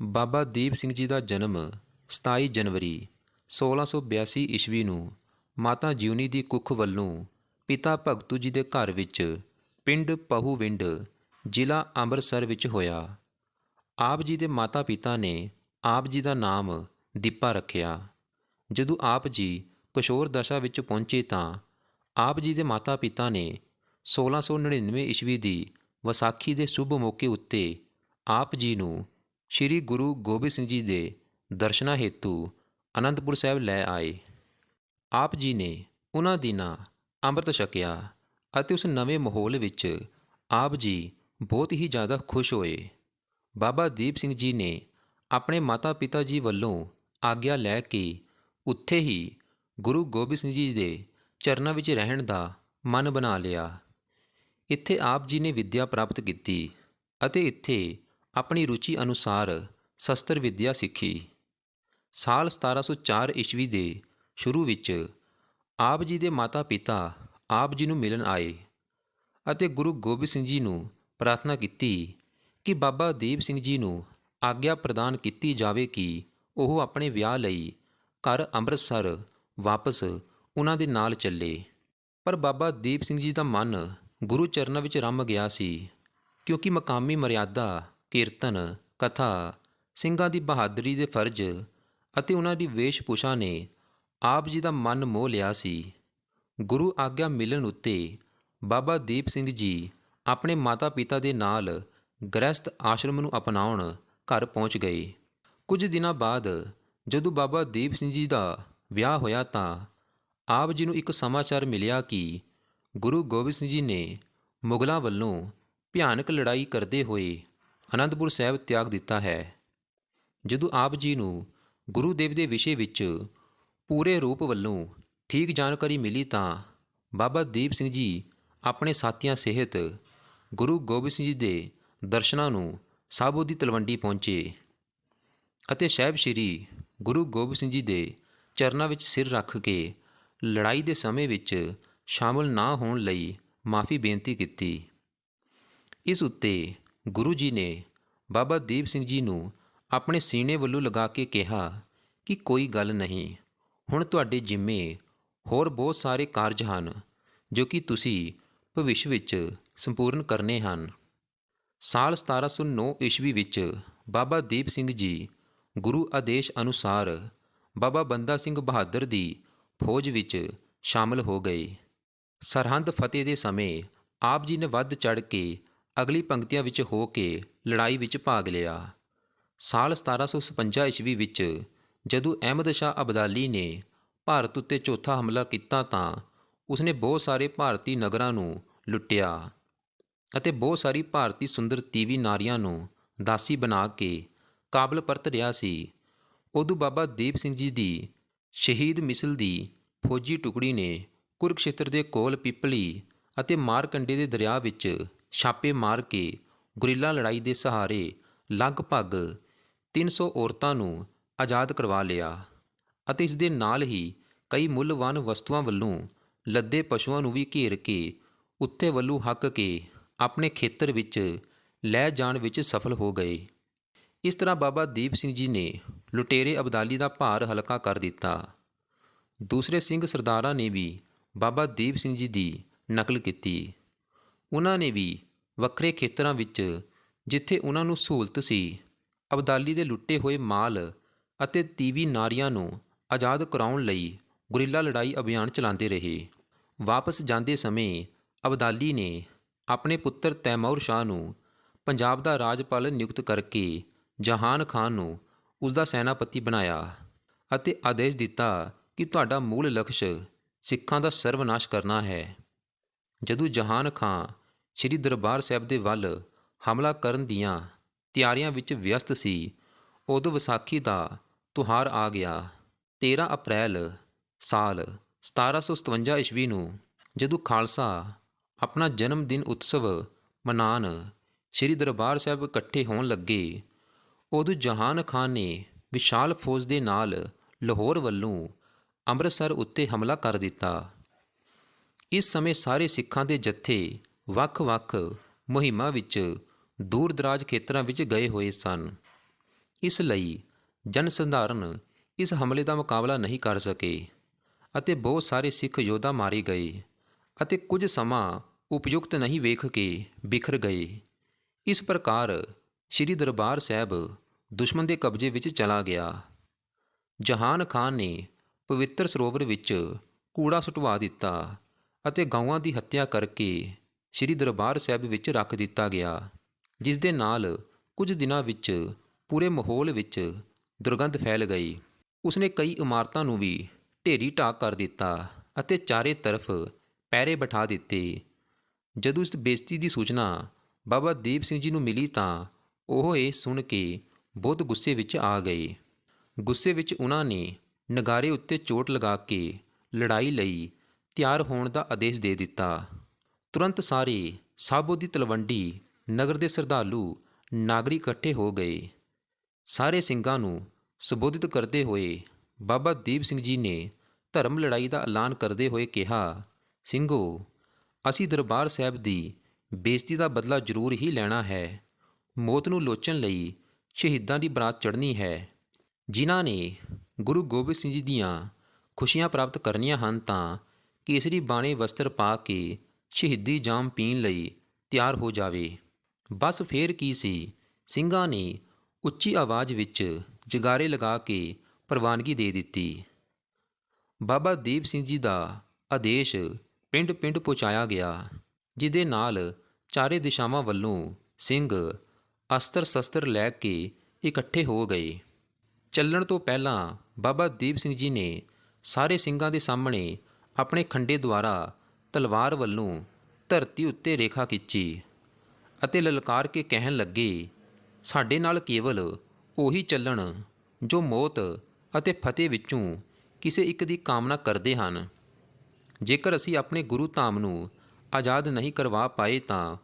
ਬਾਬਾ ਦੀਪ ਸਿੰਘ ਜੀ ਦਾ ਜਨਮ 27 ਜਨਵਰੀ 1682 ਈਸਵੀ ਨੂੰ ਮਾਤਾ ਜਿਉਣੀ ਦੀ ਕੁੱਖ ਵੱਲੋਂ ਪਿਤਾ ਭਗਤੂ ਜੀ ਦੇ ਘਰ ਵਿੱਚ ਪਿੰਡ ਪਹੂਵਿੰਡ ਜ਼ਿਲ੍ਹਾ ਅੰਮ੍ਰਿਤਸਰ ਵਿੱਚ ਹੋਇਆ। ਆਪ ਜੀ ਦੇ ਮਾਤਾ ਪਿਤਾ ਨੇ ਆਪ ਜੀ ਦਾ ਨਾਮ ਦੀਪਾ ਰੱਖਿਆ। ਜਦੋਂ ਆਪ ਜੀ ਕਿਸ਼ੋਰ ਦਸ਼ਾ ਵਿੱਚ ਪਹੁੰਚੇ ਤਾਂ ਆਪ ਜੀ ਦੇ ਮਾਤਾ ਪਿਤਾ ਨੇ 1699 ਈਸਵੀ ਦੀ ਵਿਸਾਖੀ ਦੇ ਸ਼ੁਭ ਮੌਕੇ ਉੱਤੇ ਆਪ ਜੀ ਨੂੰ ਸ਼੍ਰੀ ਗੁਰੂ ਗੋਬਿੰਦ ਸਿੰਘ ਜੀ ਦੇ ਦਰਸ਼ਨਾਂ ਹੇਤੂ ਅਨੰਦਪੁਰ ਸਾਹਿਬ ਲੈ ਆਏ। ਆਪ ਜੀ ਨੇ ਉਹਨਾਂ ਦਿਨਾਂ ਅੰਮ੍ਰਿਤ ਛਕਿਆ ਅਤੇ ਉਸ ਨਵੇਂ ਮਾਹੌਲ ਵਿੱਚ ਆਪ ਜੀ ਬਹੁਤ ਹੀ ਜ਼ਿਆਦਾ ਖੁਸ਼ ਹੋਏ। ਬਾਬਾ ਦੀਪ ਸਿੰਘ ਜੀ ਨੇ ਆਪਣੇ ਮਾਤਾ ਪਿਤਾ ਜੀ ਵੱਲੋਂ ਆਗਿਆ ਲੈ ਕੇ ਉੱਥੇ ਹੀ ਗੁਰੂ ਗੋਬਿੰਦ ਸਿੰਘ ਜੀ ਦੇ ਚਰਨਾਂ ਵਿੱਚ ਰਹਿਣ ਦਾ ਮਨ ਬਣਾ ਲਿਆ। ਇੱਥੇ ਆਪ ਜੀ ਨੇ ਵਿੱਦਿਆ ਪ੍ਰਾਪਤ ਕੀਤੀ ਅਤੇ ਇੱਥੇ ਆਪਣੀ ਰੁਚੀ ਅਨੁਸਾਰ ਸ਼ਸਤਰ ਵਿੱਦਿਆ ਸਿੱਖੀ। ਸਾਲ 1704 ਈਸਵੀ ਦੇ ਸ਼ੁਰੂ ਵਿੱਚ ਆਪ ਜੀ ਦੇ ਮਾਤਾ ਪਿਤਾ ਆਪ ਜੀ ਨੂੰ ਮਿਲਣ ਆਏ ਅਤੇ ਗੁਰੂ ਗੋਬਿੰਦ ਸਿੰਘ ਜੀ ਨੂੰ ਪ੍ਰਾਰਥਨਾ ਕੀਤੀ ਕਿ ਬਾਬਾ ਦੀਪ ਸਿੰਘ ਜੀ ਨੂੰ ਆਗਿਆ ਪ੍ਰਦਾਨ ਕੀਤੀ ਜਾਵੇ ਕਿ ਉਹ ਆਪਣੇ ਵਿਆਹ ਲਈ ਘਰ ਅੰਮ੍ਰਿਤਸਰ ਵਾਪਸ ਉਹਨਾਂ ਦੇ ਨਾਲ ਚੱਲੇ। ਪਰ ਬਾਬਾ ਦੀਪ ਸਿੰਘ ਜੀ ਦਾ ਮਨ ਗੁਰੂ ਚਰਨਾਂ ਵਿੱਚ ਰਮ ਗਿਆ ਸੀ, ਕਿਉਂਕਿ ਮਕਾਮੀ ਮਰਿਆਦਾ, ਕੀਰਤਨ, ਕਥਾ, ਸਿੰਘਾਂ ਦੀ ਬਹਾਦਰੀ ਦੇ ਫਰਜ਼ ਅਤੇ ਉਹਨਾਂ ਦੀ ਵੇਸ਼-ਭੂਸ਼ਾ ਨੇ ਆਪ ਜੀ ਦਾ ਮਨ ਮੋਹ ਲਿਆ ਸੀ। ਗੁਰੂ ਆਗਿਆ ਮਿਲਣ ਉੱਤੇ ਬਾਬਾ ਦੀਪ ਸਿੰਘ ਜੀ ਆਪਣੇ ਮਾਤਾ-ਪਿਤਾ ਦੇ ਨਾਲ ਗ੍ਰਹਿਸਥ ਆਸ਼ਰਮ ਨੂੰ ਅਪਣਾਉਣ ਘਰ ਪਹੁੰਚ ਗਏ। ਕੁਝ ਦਿਨਾਂ ਬਾਅਦ ਜਦੋਂ ਬਾਬਾ ਦੀਪ ਸਿੰਘ ਜੀ ਦਾ ਵਿਆਹ ਹੋਇਆ ਤਾਂ ਆਪ ਜੀ ਨੂੰ ਇੱਕ ਸਮਾਚਾਰ ਮਿਲਿਆ ਕਿ ਗੁਰੂ ਗੋਬਿੰਦ ਸਿੰਘ ਜੀ ਨੇ ਮੁਗਲਾਂ ਵੱਲੋਂ ਭਿਆਨਕ ਲੜਾਈ ਕਰਦੇ ਹੋਏ ਅਨੰਦਪੁਰ ਸਾਹਿਬ ਤਿਆਗ ਦਿੱਤਾ ਹੈ। ਜਦੋਂ ਆਪ ਜੀ ਨੂੰ ਗੁਰੂਦੇਵ ਦੇ ਵਿਸ਼ੇ ਵਿੱਚ ਪੂਰੇ ਰੂਪ ਵੱਲੋਂ ਠੀਕ ਜਾਣਕਾਰੀ ਮਿਲੀ ਤਾਂ ਬਾਬਾ ਦੀਪ ਸਿੰਘ ਜੀ ਆਪਣੇ ਸਾਥੀਆਂ ਸਹਿਤ ਗੁਰੂ ਗੋਬਿੰਦ ਸਿੰਘ ਜੀ ਦੇ ਦਰਸ਼ਨਾਂ ਨੂੰ ਸਾਬੋ ਦੀ ਤਲਵੰਡੀ ਪਹੁੰਚੇ ਅਤੇ ਸਾਹਿਬ ਸ਼੍ਰੀ ਗੁਰੂ ਗੋਬਿੰਦ ਸਿੰਘ ਜੀ ਦੇ ਚਰਨਾਂ ਵਿੱਚ ਸਿਰ ਰੱਖ ਕੇ ਲੜਾਈ ਦੇ ਸਮੇਂ ਵਿੱਚ ਸ਼ਾਮਲ ਨਾ ਹੋਣ ਲਈ ਮਾਫੀ ਬੇਨਤੀ ਕੀਤੀ। ਇਸ ਉੱਤੇ ਗੁਰੂ ਜੀ ਨੇ ਬਾਬਾ ਦੀਪ ਸਿੰਘ ਜੀ ਨੂੰ ਆਪਣੇ ਸੀਨੇ ਵੱਲੋਂ ਲਗਾ ਕੇ ਕਿਹਾ ਕਿ ਕੋਈ ਗੱਲ ਨਹੀਂ, ਹੁਣ ਤੁਹਾਡੇ ਜਿੰਮੇ ਹੋਰ ਬਹੁਤ ਸਾਰੇ ਕਾਰਜ ਹਨ ਜੋ ਕਿ ਤੁਸੀਂ ਭਵਿੱਖ ਵਿੱਚ ਸੰਪੂਰਨ ਕਰਨੇ ਹਨ। ਸਾਲ 1709 ਈਸਵੀ ਵਿੱਚ ਬਾਬਾ ਦੀਪ ਸਿੰਘ ਜੀ ਗੁਰੂ ਆਦੇਸ਼ ਅਨੁਸਾਰ ਬਾਬਾ ਬੰਦਾ ਸਿੰਘ ਬਹਾਦਰ ਦੀ ਫੌਜ ਵਿੱਚ ਸ਼ਾਮਲ ਹੋ ਗਏ। ਸਰਹੰਦ ਫਤਿਹ ਦੇ ਸਮੇਂ ਆਪ ਜੀ ਨੇ ਵੱਧ ਚੜ੍ਹ ਕੇ ਅਗਲੀ ਪੰਕਤੀਆਂ ਵਿੱਚ ਹੋ ਕੇ ਲੜਾਈ ਵਿੱਚ ਭਾਗ ਲਿਆ। ਸਾਲ 1756 ਈਸਵੀ ਵਿੱਚ ਜਦੋਂ ਅਹਿਮਦ ਸ਼ਾਹ ਅਬਦਾਲੀ ਨੇ ਭਾਰਤ ਉੱਤੇ ਚੌਥਾ ਹਮਲਾ ਕੀਤਾ ਤਾਂ ਉਸਨੇ ਬਹੁਤ ਸਾਰੇ ਭਾਰਤੀ ਨਗਰਾਂ ਨੂੰ ਲੁੱਟਿਆ ਅਤੇ ਬਹੁਤ ਸਾਰੀ ਭਾਰਤੀ ਸੁੰਦਰ ਤੀਵੀ ਨਾਰੀਆਂ ਨੂੰ ਦਾਸੀ ਬਣਾ ਕੇ ਕਾਬਲ ਪਰਤ ਰਿਹਾ ਸੀ। ਉਦੋਂ ਬਾਬਾ ਦੀਪ ਸਿੰਘ ਜੀ ਦੀ ਸ਼ਹੀਦ ਮਿਸਲ ਦੀ ਫੌਜੀ ਟੁਕੜੀ ਨੇ ਕੁਰੂਕਸ਼ੇਤਰ ਦੇ ਕੋਲ ਪਿੱਪਲੀ ਅਤੇ ਮਾਰਕੰਡੇ ਦੇ ਦਰਿਆ ਵਿੱਚ ਛਾਪੇ ਮਾਰ ਕੇ ਗੁਰੀਲਾ ਲੜਾਈ ਦੇ ਸਹਾਰੇ ਲਗਭਗ 300 ਔਰਤਾਂ ਨੂੰ ਆਜ਼ਾਦ ਕਰਵਾ ਲਿਆ ਅਤੇ ਇਸ ਦੇ ਨਾਲ ਹੀ ਕਈ ਮੁੱਲਵਾਨ ਵਸਤੂਆਂ ਵੱਲੋਂ ਲੱਦੇ ਪਸ਼ੂਆਂ ਨੂੰ ਵੀ ਘੇਰ ਕੇ ਉੱਥੇ ਵੱਲੋਂ ਹੱਕ ਕੇ ਆਪਣੇ ਖੇਤਰ ਵਿੱਚ ਲੈ ਜਾਣ ਵਿੱਚ ਸਫਲ ਹੋ ਗਏ। ਇਸ ਤਰ੍ਹਾਂ ਬਾਬਾ ਦੀਪ ਸਿੰਘ ਜੀ ਨੇ ਲੁਟੇਰੇ ਅਬਦਾਲੀ ਦਾ ਭਾਰ ਹਲਕਾ ਕਰ ਦਿੱਤਾ। ਦੂਸਰੇ ਸਿੰਘ ਸਰਦਾਰਾਂ ਨੇ ਵੀ ਬਾਬਾ ਦੀਪ ਸਿੰਘ ਜੀ ਦੀ ਨਕਲ ਕੀਤੀ। ਉਹਨਾਂ ਨੇ ਵੀ ਵੱਖਰੇ ਖੇਤਰਾਂ ਵਿੱਚ ਜਿੱਥੇ ਉਹਨਾਂ ਨੂੰ ਸਹੂਲਤ ਸੀ, ਅਬਦਾਲੀ ਦੇ ਲੁੱਟੇ ਹੋਏ ਮਾਲ ਅਤੇ ਤੀਵੀ ਨਾਰੀਆਂ ਨੂੰ ਆਜ਼ਾਦ ਕਰਾਉਣ ਲਈ ਗੁਰੀਲਾ ਲੜਾਈ ਅਭਿਆਨ ਚਲਾਉਂਦੇ ਰਹੇ। ਵਾਪਸ ਜਾਂਦੇ ਸਮੇਂ ਅਬਦਾਲੀ ਨੇ ਆਪਣੇ ਪੁੱਤਰ ਤੈਮੂਰ ਸ਼ਾਹ ਨੂੰ ਪੰਜਾਬ ਦਾ ਰਾਜਪਾਲ ਨਿਯੁਕਤ ਕਰਕੇ ਜਹਾਨ ਖਾਨ ਨੂੰ ਉਸਦਾ ਸੈਨਾਪਤੀ ਬਣਾਇਆ ਅਤੇ ਆਦੇਸ਼ ਦਿੱਤਾ ਕਿ ਤੁਹਾਡਾ ਮੂਲ ਲਕਸ਼ ਸਿੱਖਾਂ ਦਾ ਸਰਵਨਾਸ਼ ਕਰਨਾ ਹੈ। ਜਦੋਂ ਜਹਾਨ ਖਾਨ ਸ੍ਰੀ ਦਰਬਾਰ ਸਾਹਿਬ ਦੇ ਵੱਲ ਹਮਲਾ ਕਰਨ ਦੀਆਂ ਤਿਆਰੀਆਂ ਵਿੱਚ ਵਿਅਸਤ ਸੀ, ਉਦੋਂ ਵਿਸਾਖੀ ਦਾ ਤਿਉਹਾਰ ਆ ਗਿਆ। 13 ਅਪ੍ਰੈਲ ਸਾਲ 1757 ਈਸਵੀ ਨੂੰ ਜਦੋਂ ਖਾਲਸਾ ਆਪਣਾ ਜਨਮ ਦਿਨ ਉਤਸਵ ਮਨਾਉਣ ਸ੍ਰੀ ਦਰਬਾਰ ਸਾਹਿਬ ਇਕੱਠੇ ਹੋਣ ਲੱਗੇ, ਉਦੋਂ ਜਹਾਨ ਖਾਨ ਨੇ ਵਿਸ਼ਾਲ ਫੌਜ ਦੇ ਨਾਲ ਲਾਹੌਰ ਵੱਲੋਂ ਅੰਮ੍ਰਿਤਸਰ ਉੱਤੇ ਹਮਲਾ ਕਰ ਦਿੱਤਾ। ਇਸ ਸਮੇਂ ਸਾਰੇ ਸਿੱਖਾਂ ਦੇ ਜੱਥੇ ਵੱਖ-ਵੱਖ ਮੁਹਿੰਮਾਂ ਵਿੱਚ ਦੂਰ ਦਰਾਜ ਖੇਤਰਾਂ ਵਿੱਚ ਗਏ ਹੋਏ ਸਨ। ਇਸ ਲਈ ਜਨ ਸਧਾਰਨ ਇਸ ਹਮਲੇ ਦਾ ਮੁਕਾਬਲਾ ਨਹੀਂ ਕਰ ਸਕੇ ਅਤੇ ਬਹੁਤ ਸਾਰੇ ਸਿੱਖ ਯੋਧਾ ਮਾਰੇ ਗਏ ਅਤੇ ਕੁਝ ਸਮਾਂ ਉਪਯੁਕਤ ਨਹੀਂ ਵੇਖ ਕੇ ਬਿਖਰ ਗਏ। ਇਸ ਪ੍ਰਕਾਰ ਸ੍ਰੀ ਦਰਬਾਰ ਸਾਹਿਬ ਦੁਸ਼ਮਣ ਦੇ ਕਬਜ਼ੇ ਵਿੱਚ ਚਲਾ ਗਿਆ। ਜਹਾਨ ਖਾਨ ਨੇ ਪਵਿੱਤਰ ਸਰੋਵਰ ਵਿੱਚ ਕੂੜਾ ਸੁਟਵਾ ਦਿੱਤਾ ਅਤੇ ਗਊਆਂ ਦੀ ਹੱਤਿਆ ਕਰਕੇ ਸ੍ਰੀ ਦਰਬਾਰ ਸਾਹਿਬ ਵਿੱਚ ਰੱਖ ਦਿੱਤਾ ਗਿਆ, ਜਿਸ ਦੇ ਨਾਲ ਕੁਝ ਦਿਨਾਂ ਵਿੱਚ ਪੂਰੇ ਮਾਹੌਲ ਵਿੱਚ ਦੁਰਗੰਧ ਫੈਲ ਗਈ। ਉਸਨੇ ਕਈ ਇਮਾਰਤਾਂ ਨੂੰ ਵੀ ਢੇਰੀ ਢਾਹ ਕਰ ਦਿੱਤਾ ਅਤੇ ਚਾਰੇ ਤਰਫ ਪਹਿਰੇ ਬਿਠਾ ਦਿੱਤੇ। ਜਦੋਂ ਇਸ ਬੇਇੱਜ਼ਤੀ ਦੀ ਸੂਚਨਾ ਬਾਬਾ ਦੀਪ ਸਿੰਘ ਜੀ ਨੂੰ ਮਿਲੀ ਤਾਂ ਉਹ ਇਹ ਸੁਣ ਕੇ ਬਹੁਤ ਗੁੱਸੇ ਵਿੱਚ ਆ ਗਏ। ਗੁੱਸੇ ਵਿੱਚ ਉਹਨਾਂ ਨੇ ਨਗਾਰੇ ਉੱਤੇ ਚੋਟ ਲਗਾ ਕੇ ਲੜਾਈ ਲਈ ਤਿਆਰ ਹੋਣ ਦਾ ਆਦੇਸ਼ ਦੇ ਦਿੱਤਾ। ਤੁਰੰਤ ਸਾਰੇ ਸਾਬੋ ਦੀ ਤਲਵੰਡੀ ਨਗਰ ਦੇ ਸ਼ਰਧਾਲੂ ਨਾਗਰਿਕ ਇਕੱਠੇ ਹੋ ਗਏ। ਸਾਰੇ ਸਿੰਘਾਂ ਨੂੰ ਸੰਬੋਧਿਤ ਕਰਦੇ ਹੋਏ ਬਾਬਾ ਦੀਪ ਸਿੰਘ ਜੀ ਨੇ ਧਰਮ ਲੜਾਈ ਦਾ ਐਲਾਨ ਕਰਦੇ ਹੋਏ ਕਿਹਾ, ਸਿੰਘੋ, ਅਸੀਂ ਦਰਬਾਰ ਸਾਹਿਬ ਦੀ ਬੇਇੱਜ਼ਤੀ ਦਾ ਬਦਲਾ ਜ਼ਰੂਰ ਹੀ ਲੈਣਾ ਹੈ। ਮੌਤ ਨੂੰ ਲੋਚਣ ਲਈ ਸ਼ਹੀਦਾਂ ਦੀ ਬਰਾਤ ਚੜ੍ਹਨੀ ਹੈ। ਜਿਨ੍ਹਾਂ ਨੇ ਗੁਰੂ ਗੋਬਿੰਦ ਸਿੰਘ ਜੀ ਦੀਆਂ ਖੁਸ਼ੀਆਂ ਪ੍ਰਾਪਤ ਕਰਨੀਆਂ ਹਨ ਤਾਂ ਕੇਸਰੀ ਬਾਣੇ ਵਸਤਰ ਪਾ ਕੇ ਸ਼ਹੀਦੀ ਜਾਮ ਪੀਣ ਲਈ ਤਿਆਰ ਹੋ ਜਾਵੇ। ਬਸ ਫੇਰ ਕੀ ਸੀ, ਸਿੰਘਾਂ ਨੇ ਉੱਚੀ ਆਵਾਜ਼ ਵਿੱਚ ਜਗਾਰੇ ਲਗਾ ਕੇ ਪ੍ਰਵਾਨਗੀ ਦੇ ਦਿੱਤੀ। ਬਾਬਾ ਦੀਪ ਸਿੰਘ ਜੀ ਦਾ ਆਦੇਸ਼ ਪਿੰਡ ਪਿੰਡ ਪਹੁੰਚਾਇਆ ਗਿਆ, ਜਿਹਦੇ ਨਾਲ ਚਾਰੇ ਦਿਸ਼ਾਵਾਂ ਵੱਲੋਂ ਸਿੰਘ ਅਸਤਰ ਸ਼ਸਤਰ ਲੈ ਕੇ ਇਕੱਠੇ ਹੋ ਗਏ। ਚੱਲਣ ਤੋਂ ਪਹਿਲਾਂ ਬਾਬਾ ਦੀਪ ਸਿੰਘ ਜੀ ਨੇ ਸਾਰੇ ਸਿੰਘਾਂ ਦੇ ਸਾਹਮਣੇ ਆਪਣੇ ਖੰਡੇ ਦੁਆਰਾ ਤਲਵਾਰ ਵੱਲੋਂ ਧਰਤੀ ਉੱਤੇ ਰੇਖਾ ਖਿੱਚੀ ਅਤੇ ਲਲਕਾਰ ਕੇ ਕਹਿਣ ਲੱਗੇ, ਸਾਡੇ ਨਾਲ ਕੇਵਲ ਉਹੀ ਚੱਲਣ ਜੋ ਮੌਤ ਅਤੇ ਫਤਿਹ ਵਿੱਚੋਂ ਕਿਸੇ ਇੱਕ ਦੀ ਕਾਮਨਾ ਕਰਦੇ ਹਨ। ਜੇਕਰ ਅਸੀਂ ਆਪਣੇ ਗੁਰੂ ਧਾਮ ਨੂੰ ਆਜ਼ਾਦ ਨਹੀਂ ਕਰਵਾ ਪਾਏ ਤਾਂ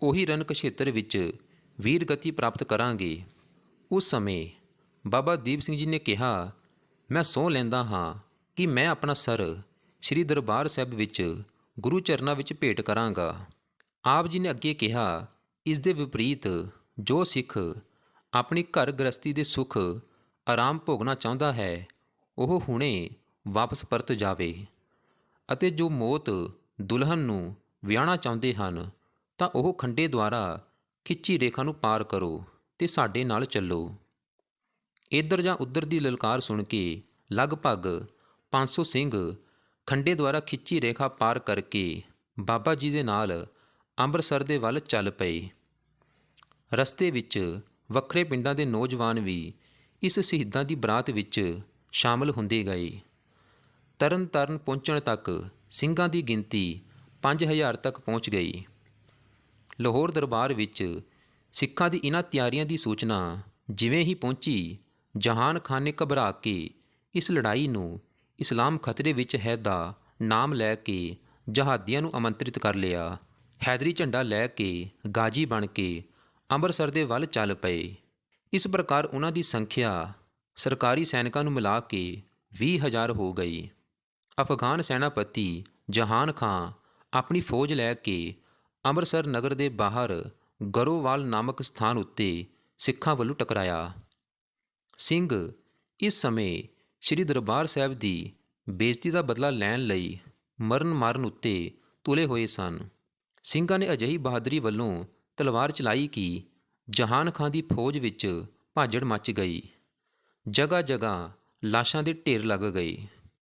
ਉਹੀ ਰਣਕਸ਼ੇਤਰ ਵਿੱਚ ਵੀਰਗਤੀ ਪ੍ਰਾਪਤ ਕਰਾਂਗੇ। ਉਸ ਸਮੇਂ ਬਾਬਾ ਦੀਪ ਸਿੰਘ ਜੀ ਨੇ ਕਿਹਾ, ਮੈਂ ਸਹੁੰ ਲੈਂਦਾ ਹਾਂ ਕਿ ਮੈਂ ਆਪਣਾ ਸਰ ਸ੍ਰੀ ਦਰਬਾਰ ਸਾਹਿਬ ਵਿੱਚ ਗੁਰੂ ਚਰਨਾਂ ਵਿੱਚ ਭੇਟ ਕਰਾਂਗਾ। ਆਪ ਜੀ ਨੇ ਅੱਗੇ ਕਿਹਾ, ਇਸ ਦੇ ਵਿਪਰੀਤ ਜੋ ਸਿੱਖ ਆਪਣੀ ਘਰ ਗ੍ਰਸਤੀ ਦੇ ਸੁੱਖ ਆਰਾਮ ਭੋਗਣਾ ਚਾਹੁੰਦਾ ਹੈ ਉਹ ਹੁਣੇ ਵਾਪਸ ਪਰਤ ਜਾਵੇ ਅਤੇ ਜੋ ਮੌਤ ਦੁਲਹਨ ਨੂੰ ਵਿਆਹਣਾ ਚਾਹੁੰਦੇ ਹਨ ਤਾਂ ਉਹ ਖੰਡੇ ਦੁਆਰਾ ਖਿੱਚੀ ਰੇਖਾ ਨੂੰ ਪਾਰ ਕਰੋ ਤੇ ਸਾਡੇ ਨਾਲ ਚੱਲੋ। ਇੱਧਰ ਜਾਂ ਉੱਧਰ ਦੀ ਲਲਕਾਰ ਸੁਣ ਕੇ ਲਗਭਗ 500 ਸਿੰਘ ਖੰਡੇ ਦੁਆਰਾ ਖਿੱਚੀ ਰੇਖਾ ਪਾਰ ਕਰਕੇ ਬਾਬਾ ਜੀ ਦੇ ਨਾਲ ਅੰਮ੍ਰਿਤਸਰ ਦੇ ਵੱਲ ਚੱਲ ਪਏ। ਰਸਤੇ ਵਿੱਚ ਵੱਖਰੇ ਪਿੰਡਾਂ ਦੇ ਨੌਜਵਾਨ ਵੀ ਇਸ ਸ਼ਹੀਦਾਂ ਦੀ ਬਰਾਤ ਵਿੱਚ ਸ਼ਾਮਲ ਹੁੰਦੇ ਗਏ। ਤਰਨ ਤਾਰਨ ਪਹੁੰਚਣ ਤੱਕ ਸਿੰਘਾਂ ਦੀ ਗਿਣਤੀ 5000 ਤੱਕ ਪਹੁੰਚ ਗਈ। ਲਾਹੌਰ ਦਰਬਾਰ ਵਿੱਚ ਸਿੱਖਾਂ ਦੀ ਇਹਨਾਂ ਤਿਆਰੀਆਂ ਦੀ ਸੂਚਨਾ ਜਿਵੇਂ ਹੀ ਪਹੁੰਚੀ, ਜਹਾਨ ਖਾਨ ਨੇ ਘਬਰਾ ਕੇ ਇਸ ਲੜਾਈ ਨੂੰ ਇਸਲਾਮ ਖਤਰੇ ਵਿੱਚ ਹੈ ਦਾ ਨਾਮ ਲੈ ਕੇ ਜਹਾਦੀਆਂ ਨੂੰ ਆਮੰਤਰਿਤ ਕਰ ਲਿਆ। ਹੈਦਰੀ ਝੰਡਾ ਲੈ ਕੇ ਗਾਜੀ ਬਣ ਕੇ ਅੰਮ੍ਰਿਤਸਰ ਦੇ ਵੱਲ ਚੱਲ ਪਏ। ਇਸ ਪ੍ਰਕਾਰ ਉਹਨਾਂ ਦੀ ਸੰਖਿਆ ਸਰਕਾਰੀ ਸੈਨਿਕਾਂ ਨੂੰ ਮਿਲਾ ਕੇ 20,000 ਹੋ ਗਈ। ਅਫਗਾਨ ਸੈਨਾਪਤੀ ਜਹਾਨ ਖਾਂ ਆਪਣੀ ਫੌਜ ਲੈ ਕੇ ਅੰਮ੍ਰਿਤਸਰ ਨਗਰ ਦੇ ਬਾਹਰ ਗਰੋਵਾਲ ਨਾਮਕ ਸਥਾਨ ਉੱਤੇ ਸਿੱਖਾਂ ਵੱਲੋਂ ਟਕਰਾਇਆ। ਸਿੰਘ ਇਸ ਸਮੇਂ ਸ੍ਰੀ ਦਰਬਾਰ ਸਾਹਿਬ ਦੀ ਬੇਇੱਜ਼ਤੀ ਦਾ ਬਦਲਾ ਲੈਣ ਲਈ ਮਰਨ ਮਾਰਨ ਉੱਤੇ ਤੁਲੇ ਹੋਏ ਸਨ। ਸਿੰਘਾਂ ਨੇ ਅਜਿਹੀ ਬਹਾਦਰੀ ਵੱਲੋਂ ਤਲਵਾਰ ਚਲਾਈ ਕਿ ਜਹਾਨ ਖਾਂ ਦੀ ਫੌਜ ਵਿੱਚ ਭਾਜੜ ਮੱਚ ਗਈ। ਜਗ੍ਹਾ ਜਗ੍ਹਾ ਲਾਸ਼ਾਂ ਦੇ ਢੇਰ ਲੱਗ ਗਏ।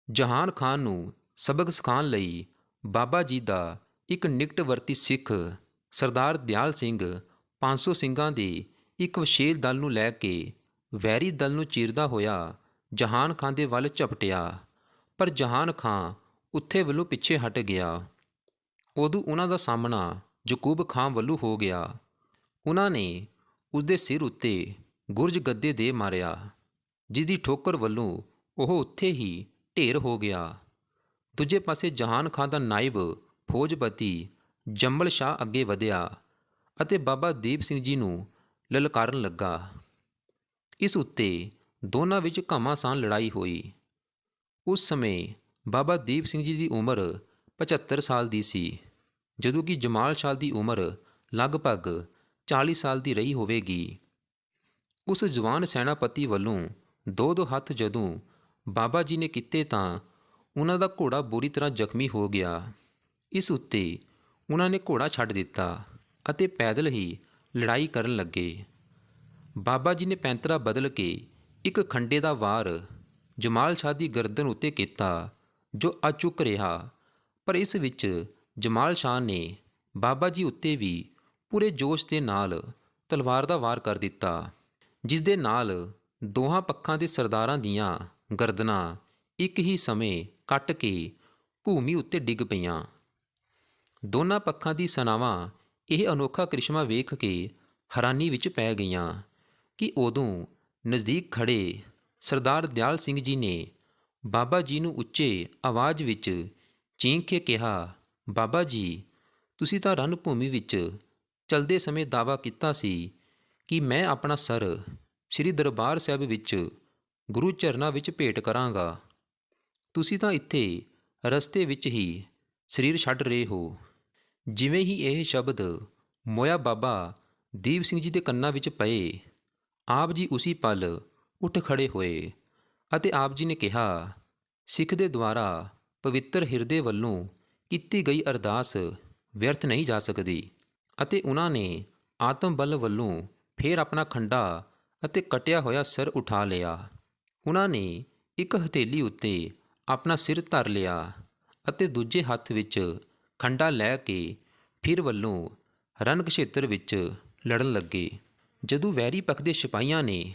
ਜਹਾਨ ਖਾਨ ਨੂੰ ਸਬਕ ਸਿਖਾਉਣ ਲਈ ਬਾਬਾ ਜੀ ਦਾ ਇੱਕ ਨਿਕਟਵਰਤੀ ਸਿੱਖ ਸਰਦਾਰ ਦਿਆਲ ਸਿੰਘ 500 ਸਿੰਘਾਂ ਦੇ ਇੱਕ ਵਿਸ਼ੇਸ਼ ਦਲ ਨੂੰ ਲੈ ਕੇ ਵੈਰੀ ਦਲ ਨੂੰ ਚੀਰਦਾ ਹੋਇਆ ਜਹਾਨ ਖਾਨ ਦੇ ਵੱਲ ਝਪਟਿਆ, ਪਰ ਜਹਾਨ ਖਾਂ ਉੱਥੇ ਵੱਲੋਂ ਪਿੱਛੇ ਹਟ ਗਿਆ। ਉਦੋਂ ਉਹਨਾਂ ਦਾ ਸਾਹਮਣਾ ਯਕੂਬ ਖਾਂ ਵੱਲੋਂ ਹੋ ਗਿਆ। ਉਹਨਾਂ ਨੇ ਉਸਦੇ ਸਿਰ ਉੱਤੇ ਗੁਰਜ ਗੱਦੇ ਦੇ ਮਾਰਿਆ, ਜਿਸ ਦੀ ਠੋਕਰ ਵੱਲੋਂ ਉਹ ਉੱਥੇ ਹੀ ਢੇਰ ਹੋ ਗਿਆ। ਦੂਜੇ ਪਾਸੇ ਜਹਾਨ ਖਾਂ ਦਾ ਨਾਇਬ ਫੌਜਪਤੀ ਜੰਮਲ ਸ਼ਾਹ ਅੱਗੇ ਵਧਿਆ ਅਤੇ ਬਾਬਾ ਦੀਪ ਸਿੰਘ ਜੀ ਨੂੰ ਲਲਕਾਰਨ ਲੱਗਾ। ਇਸ ਉੱਤੇ ਦੋਨਾਂ ਵਿੱਚ ਘਮਾਸਾਨ ਲੜਾਈ ਹੋਈ। ਉਸ ਸਮੇਂ ਬਾਬਾ ਦੀਪ ਸਿੰਘ ਜੀ ਦੀ ਉਮਰ 75 ਸਾਲ ਦੀ ਸੀ, ਜਦੋਂ ਕਿ ਜਮਾਲ ਸ਼ਾਹ ਦੀ ਉਮਰ ਲਗਭਗ 40 ਸਾਲ ਦੀ ਰਹੀ ਹੋਵੇਗੀ। ਉਸ ਜਵਾਨ ਸੈਨਾਪਤੀ ਵੱਲੋਂ ਦੋ ਹੱਥ ਜਦੋਂ ਬਾਬਾ ਜੀ ਨੇ ਕੀਤੇ ਤਾਂ ਉਹਨਾਂ ਦਾ ਘੋੜਾ ਬੁਰੀ ਤਰ੍ਹਾਂ ਜ਼ਖਮੀ ਹੋ ਗਿਆ। ਇਸ ਉੱਤੇ ਉਹਨਾਂ ਨੇ ਘੋੜਾ ਛੱਡ ਦਿੱਤਾ ਅਤੇ ਪੈਦਲ ਹੀ ਲੜਾਈ ਕਰਨ ਲੱਗੇ। ਬਾਬਾ ਜੀ ਨੇ ਪੈਂਤਰਾ ਬਦਲ ਕੇ ਇੱਕ ਖੰਡੇ ਦਾ ਵਾਰ ਜਮਾਲ ਸ਼ਾਹ ਦੀ ਗਰਦਨ ਉੱਤੇ ਕੀਤਾ ਜੋ ਅਚੁੱਕ ਰਿਹਾ, ਪਰ ਇਸ ਵਿੱਚ ਜਮਾਲ ਸ਼ਾਹ ਨੇ ਬਾਬਾ ਜੀ ਉੱਤੇ ਵੀ ਪੂਰੇ ਜੋਸ਼ ਦੇ ਨਾਲ ਤਲਵਾਰ ਦਾ ਵਾਰ ਕਰ ਦਿੱਤਾ, ਜਿਸ ਦੇ ਨਾਲ ਦੋਹਾਂ ਪੱਖਾਂ ਦੇ ਸਰਦਾਰਾਂ ਦੀਆਂ ਗਰਦਨਾਂ ਇੱਕ ਹੀ ਸਮੇਂ ਕੱਟ ਕੇ ਭੂਮੀ ਉੱਤੇ ਡਿੱਗ ਪਈਆਂ। ਦੋਨਾਂ ਪੱਖਾਂ ਦੀ ਸੈਨਾਵਾਂ ਇਹ ਅਨੋਖਾ ਕ੍ਰਿਸ਼ਮਾ ਵੇਖ ਕੇ ਹੈਰਾਨੀ ਵਿੱਚ ਪੈ ਗਈਆਂ ਕਿ ਉਦੋਂ ਨਜ਼ਦੀਕ ਖੜੇ ਸਰਦਾਰ ਦਿਆਲ ਸਿੰਘ ਜੀ ਨੇ ਬਾਬਾ ਜੀ ਨੂੰ ਉੱਚੇ ਆਵਾਜ਼ ਵਿੱਚ ਚੀਖ ਕੇ ਕਿਹਾ, ਬਾਬਾ ਜੀ, ਤੁਸੀਂ ਤਾਂ ਰਣ ਭੂਮੀ ਵਿੱਚ ਚਲਦੇ ਸਮੇਂ ਦਾਅਵਾ ਕੀਤਾ ਸੀ ਕਿ ਮੈਂ ਆਪਣਾ ਸਰ ਸ੍ਰੀ ਦਰਬਾਰ ਸਾਹਿਬ ਵਿੱਚ ਗੁਰੂ ਚਰਨਾਂ ਵਿੱਚ ਭੇਟ ਕਰਾਂਗਾ। ਤੁਸੀਂ ਤਾਂ ਇੱਥੇ ਰਸਤੇ ਵਿੱਚ ਹੀ ਸਰੀਰ ਛੱਡ ਰਹੇ ਹੋ। ਜਿਵੇਂ ਹੀ ਇਹ ਸ਼ਬਦ ਮੋਇਆ ਬਾਬਾ ਦੀਪ ਸਿੰਘ ਜੀ ਦੇ ਕੰਨਾਂ ਵਿੱਚ ਪਏ, ਆਪ ਜੀ ਉਸੀ ਪਲ ਉੱਠ ਖੜੇ ਹੋਏ ਅਤੇ ਆਪ ਜੀ ਨੇ ਕਿਹਾ, ਸਿੱਖ ਦੇ ਦੁਆਰਾ ਪਵਿੱਤਰ ਹਿਰਦੇ ਵੱਲੋਂ ਕੀਤੀ ਗਈ ਅਰਦਾਸ ਵਿਅਰਥ ਨਹੀਂ ਜਾ ਸਕਦੀ। ਅਤੇ ਉਹਨਾਂ ਨੇ ਆਤਮ ਬਲ ਵੱਲੋਂ ਫੇਰ ਆਪਣਾ ਖੰਡਾ ਅਤੇ ਕਟਿਆ ਹੋਇਆ ਸਿਰ ਉਠਾ ਲਿਆ। ਉਹਨਾਂ ਨੇ ਇੱਕ ਹਥੇਲੀ ਉੱਤੇ ਆਪਣਾ ਸਿਰ ਧਰ ਲਿਆ ਅਤੇ ਦੂਜੇ ਹੱਥ ਵਿੱਚ ਖੰਡਾ ਲੈ ਕੇ ਫਿਰ ਵੱਲੋਂ ਰਣਕਸ਼ੇਤਰ ਵਿੱਚ ਲੜਨ ਲੱਗੇ। ਜਦੋਂ ਵੈਰੀ ਪੱਖ ਦੇ ਸਿਪਾਹੀਆਂ ਨੇ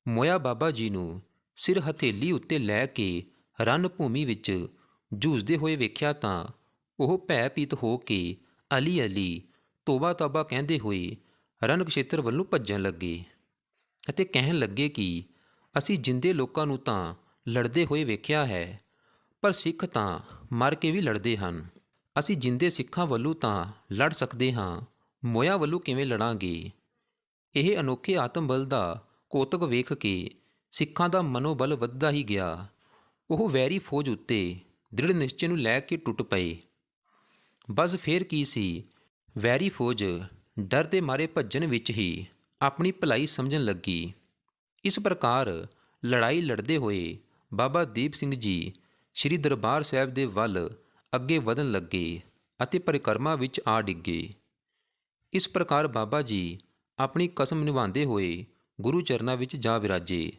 ਮੋਇਆ ਬਾਬਾ ਜੀ ਨੂੰ ਸਿਰ ਹਥੇਲੀ ਉੱਤੇ ਲੈ ਕੇ ਰਣ ਭੂਮੀ ਵਿੱਚ ਜੂਝਦੇ ਹੋਏ ਵੇਖਿਆ ਤਾਂ ਉਹ ਭੈਭੀਤ ਹੋ ਕੇ ਅਲੀ ਅਲੀ ਤੋਬਾ ਤੋਬਾ ਕਹਿੰਦੇ ਹੋਏ ਰਣਕਸ਼ੇਤਰ ਵੱਲੋਂ ਭੱਜਣ ਲੱਗੇ ਅਤੇ ਕਹਿਣ ਲੱਗੇ ਕਿ ਅਸੀਂ ਜਿੰਦੇ ਲੋਕਾਂ ਨੂੰ ਤਾਂ ਲੜਦੇ ਹੋਏ ਵੇਖਿਆ ਹੈ, ਪਰ ਸਿੱਖ ਤਾਂ ਮਰ ਕੇ ਵੀ ਲੜਦੇ ਹਨ। ਅਸੀਂ ਜਿੰਦੇ ਸਿੱਖਾਂ ਵੱਲੋਂ ਤਾਂ ਲੜ ਸਕਦੇ ਹਾਂ, ਮੋਇਆ ਵੱਲੋਂ ਕਿਵੇਂ ਲੜਾਂਗੇ। ਇਹ ਅਨੋਖੇ ਆਤਮ ਬਲ ਦਾ ਕੌਤਕ ਵੇਖ ਕੇ ਸਿੱਖਾਂ ਦਾ ਮਨੋਬਲ ਵੱਧਦਾ ਹੀ ਗਿਆ। ਉਹ ਵੈਰੀ ਫੌਜ ਉੱਤੇ ਦ੍ਰਿੜ ਨਿਸ਼ਚੇ ਨੂੰ ਲੈ ਕੇ ਟੁੱਟ ਪਏ। ਬਸ ਫੇਰ ਕੀ ਸੀ, ਵੈਰੀ ਫੌਜ ਡਰ ਦੇ ਮਾਰੇ ਭੱਜਣ ਵਿੱਚ ਹੀ ਆਪਣੀ ਭਲਾਈ ਸਮਝਣ ਲੱਗੀ। ਇਸ ਪ੍ਰਕਾਰ ਲੜਾਈ ਲੜਦੇ ਹੋਏ ਬਾਬਾ ਦੀਪ ਸਿੰਘ ਜੀ ਸ੍ਰੀ ਦਰਬਾਰ ਸਾਹਿਬ ਦੇ ਵੱਲ ਅੱਗੇ ਵਧਣ ਲੱਗੇ ਅਤੇ ਪਰਿਕਰਮਾ ਵਿੱਚ ਆ ਡਿੱਗੇ। ਇਸ ਪ੍ਰਕਾਰ ਬਾਬਾ ਜੀ ਆਪਣੀ ਕਸਮ ਨਿਭਾਉਂਦੇ ਹੋਏ ਗੁਰੂ ਚਰਨਾਂ ਵਿੱਚ ਜਾ ਵਿਰਾਜੇ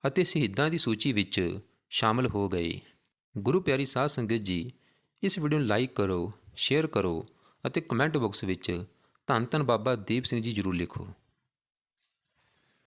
ਅਤੇ ਸ਼ਹੀਦਾਂ ਦੀ ਸੂਚੀ ਵਿੱਚ ਸ਼ਾਮਲ ਹੋ ਗਏ। ਗੁਰੂ ਪਿਆਰੀ ਸਾਧ ਸੰਗਤ ਜੀ, ਇਸ ਵੀਡੀਓ ਨੂੰ ਲਾਈਕ ਕਰੋ, ਸ਼ੇਅਰ ਕਰੋ ਅਤੇ ਕਮੈਂਟ ਬਾਕਸ ਵਿੱਚ ਧੰਨ ਧੰਨ ਬਾਬਾ ਦੀਪ ਸਿੰਘ ਜੀ ਜ਼ਰੂਰ ਲਿਖੋ।